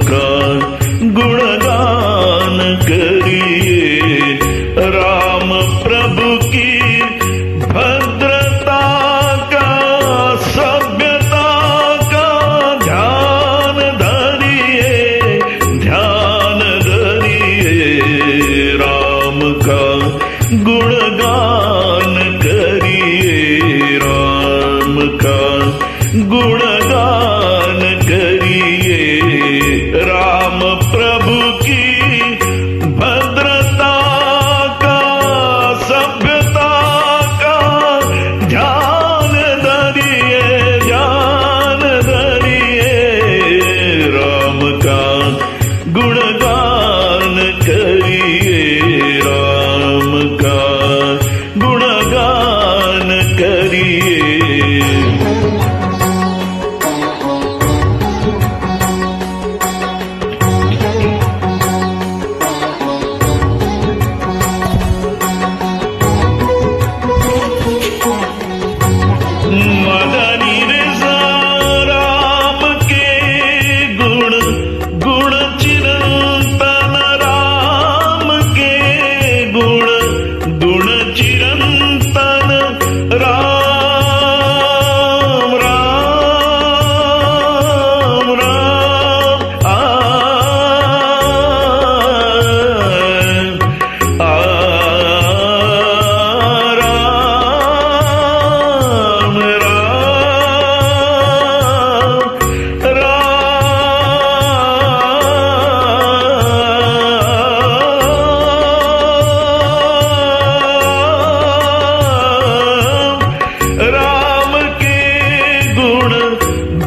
का गुणगान करिए, राम प्रभु की भद्रता का सभ्यता का ध्यान धरिए, ध्यान धरिए, राम का गुणगान करिए, राम का गुणगान करिए, राम प्रभु की भद्रता का सभ्यता का ध्यान धरिए, ध्यान धरिए, राम का गुणगान करिए, राम का गुणगान करिए।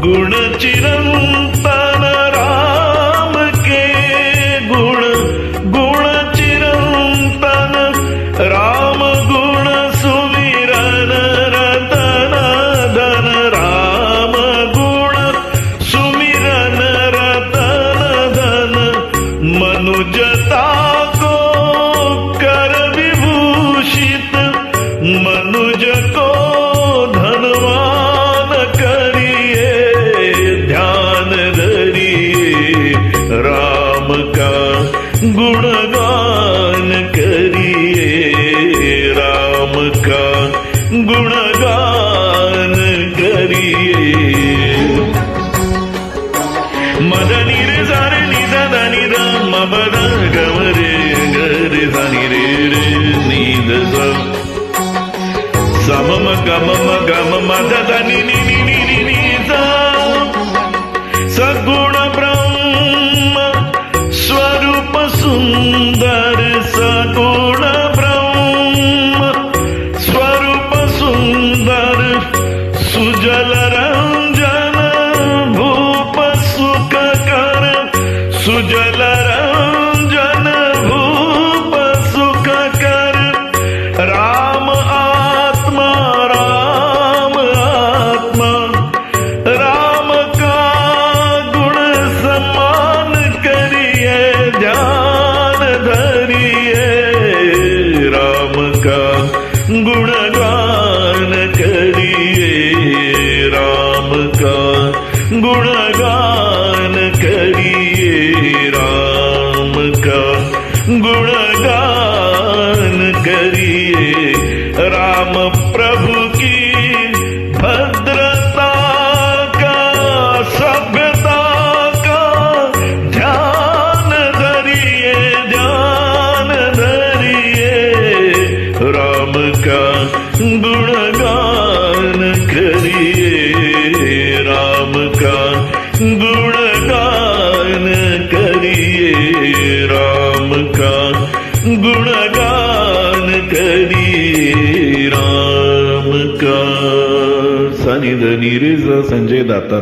गुण चिरंतन राम के गुण, गुण चिरंतन राम गुण सुमिरन रतन धन, राम गुण सुमिरन रतन धन, मनुजता को कर विभूषित, मनुज को धनवान करिए, ध्यान धरिए, राम का गुणगान करिए, राम का गुणगान करिए। मद नि रे सा रे नि सा दा नि दा म प द ग म रे ग रे सा नि रे रे नि द सा, सा म म ग म द दा नि नि नि नि नि नि सा, सगुण ब्रह्म स्वरूप सुंदर, सगुण ब्रह्म स्वरूप सुंदर, सुजल रंजन भूप सुख कर, सुजल रंजन भूप सुख कर, राम आत्मा, राम आत्मा, राम का गुण सम्मान करिए, ध्यान धरिए, राम का गुणगान करिए, राम का गुणगान करिए, राम का गुणगान करिए, राम प्रभु की भद्रता का सभ्यता का ध्यान धरिए, ध्यान धरिए, राम का गुणगान करिए, राम का गुणगान करिए, राम का गुणगान करिए, राम का। सा नि ध नि रे सा, संजय दातार।